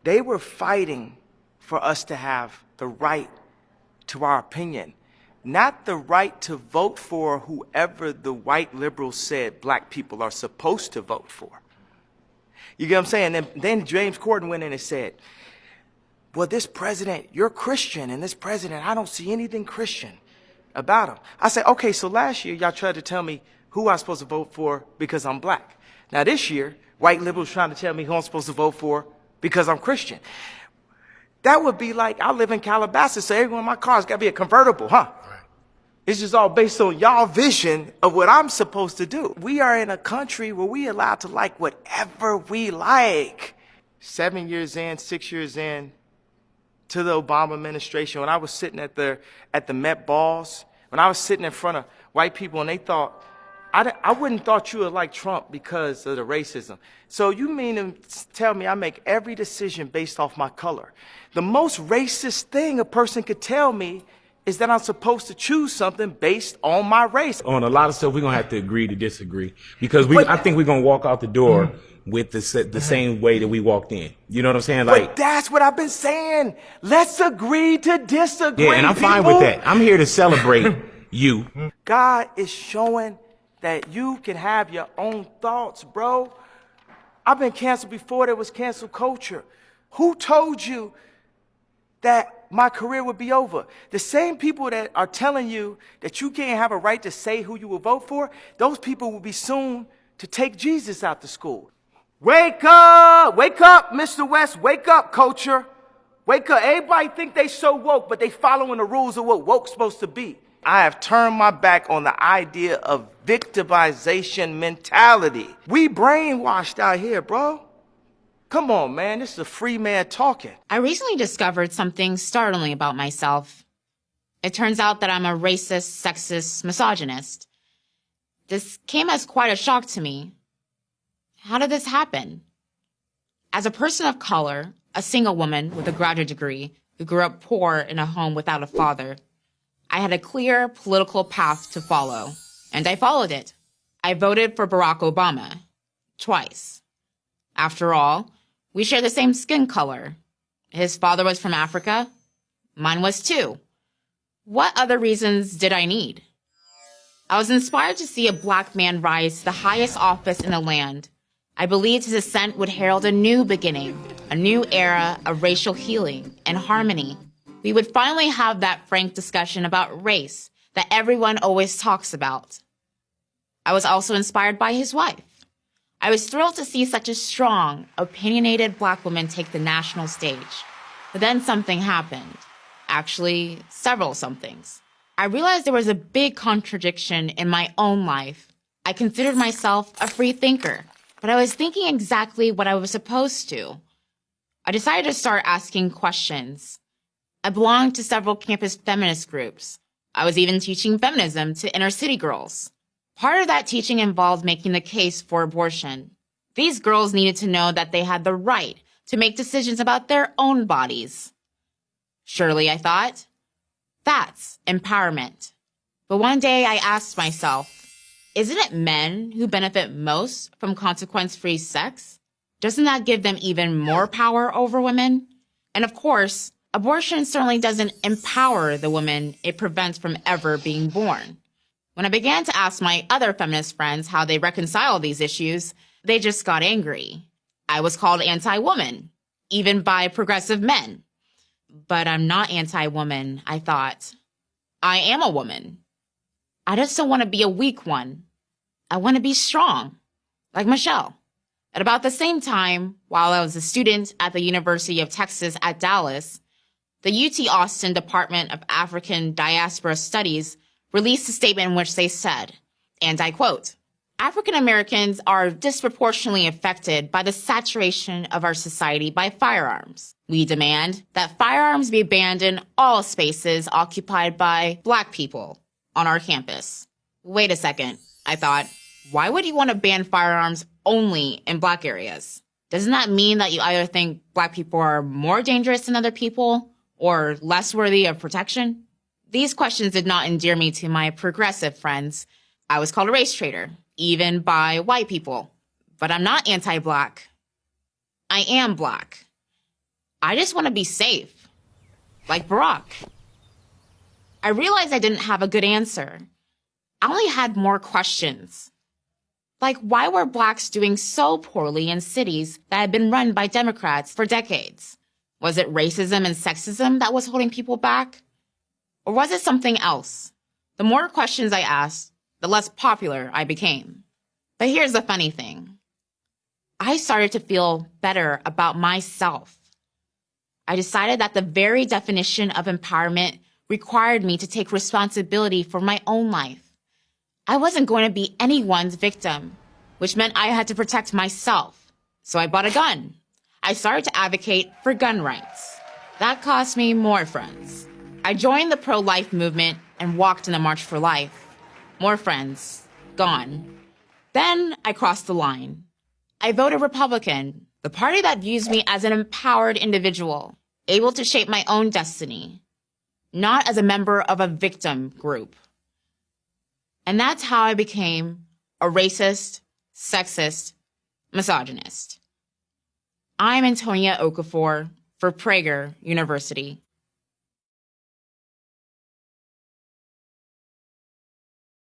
They were fighting for us to have the right to our opinion, not the right to vote for whoever the white liberals said black people are supposed to vote for. You get what I'm saying? And then James Corden went in and said, well, this president, you're Christian, and this president, I don't see anything Christian about him. I said, okay, so last year y'all tried to tell me who I'm supposed to vote for because I'm black. Now this year, white liberals trying to tell me who I'm supposed to vote for because I'm Christian. That would be like, I live in Calabasas, so everyone in my car's got to be a convertible, huh? Right. It's just all based on y'all vision of what I'm supposed to do. We are in a country where we allowed to like whatever we like. 7 years in, 6 years in, to the Obama administration, when I was sitting at the Met balls, when I was sitting in front of white people and they thought, I wouldn't thought you would like Trump because of the racism. So you mean to tell me I make every decision based off my color? The most racist thing a person could tell me is that I'm supposed to choose something based on my race. On a lot of stuff, we're going to have to agree to disagree because I think we're going to walk out the door with the same way that we walked in. You know what I'm saying? Like, but that's what I've been saying. Let's agree to disagree. Yeah, and I'm fine with that. I'm here to celebrate you. God is showing that you can have your own thoughts, bro. I've been canceled before there was cancel culture. Who told you that my career would be over? The same people that are telling you that you can't have a right to say who you will vote for, those people will be soon to take Jesus out to school. Wake up, Mr. West, wake up, culture. Wake up. Everybody think they so woke, but they following the rules of what woke's supposed to be. I have turned my back on the idea of victimization mentality. We brainwashed out here, bro. Come on, man. This is a free man talking. I recently discovered something startling about myself. It turns out that I'm a racist, sexist, misogynist. This came as quite a shock to me. How did this happen? As a person of color, a single woman with a graduate degree who grew up poor in a home without a father, I had a clear political path to follow, and I followed it. I voted for Barack Obama twice. After all, we share the same skin color. His father was from Africa. Mine was too. What other reasons did I need? I was inspired to see a black man rise to the highest office in the land. I believed his ascent would herald a new beginning, a new era of racial healing and harmony. We would finally have that frank discussion about race that everyone always talks about. I was also inspired by his wife. I was thrilled to see such a strong, opinionated black woman take the national stage. But then something happened. Actually, several somethings. I realized there was a big contradiction in my own life. I considered myself a free thinker, but I was thinking exactly what I was supposed to. I decided to start asking questions. I belonged to several campus feminist groups. I was even teaching feminism to inner city girls. Part of that teaching involved making the case for abortion. These girls needed to know that they had the right to make decisions about their own bodies. Surely, I thought, that's empowerment. But one day I asked myself, isn't it men who benefit most from consequence-free sex? Doesn't that give them even more power over women? And of course, abortion certainly doesn't empower the woman it prevents from ever being born. When I began to ask my other feminist friends how they reconcile these issues, they just got angry. I was called anti-woman, even by progressive men. But I'm not anti-woman, I thought. I am a woman. I just don't want to be a weak one. I want to be strong, like Michelle. At about the same time, while I was a student at the University of Texas at Dallas, the UT Austin Department of African Diaspora Studies released a statement in which they said, and I quote, African Americans are disproportionately affected by the saturation of our society by firearms. We demand that firearms be banned in all spaces occupied by Black people on our campus. Wait a second, I thought. Why would you want to ban firearms only in Black areas? Doesn't that mean that you either think Black people are more dangerous than other people or less worthy of protection? These questions did not endear me to my progressive friends. I was called a race traitor, even by white people. But I'm not anti-Black. I am Black. I just want to be safe, like Barack. I realized I didn't have a good answer. I only had more questions. Like, why were Blacks doing so poorly in cities that had been run by Democrats for decades? Was it racism and sexism that was holding people back? Or was it something else? The more questions I asked, the less popular I became. But here's the funny thing. I started to feel better about myself. I decided that the very definition of empowerment required me to take responsibility for my own life. I wasn't going to be anyone's victim, which meant I had to protect myself. So I bought a gun. I started to advocate for gun rights. That cost me more friends. I joined the pro-life movement and walked in the March for Life. More friends. Gone. Then I crossed the line. I voted Republican, the party that views me as an empowered individual, able to shape my own destiny, not as a member of a victim group. And that's how I became a racist, sexist, misogynist. I'm Antonia Okafor for Prager University.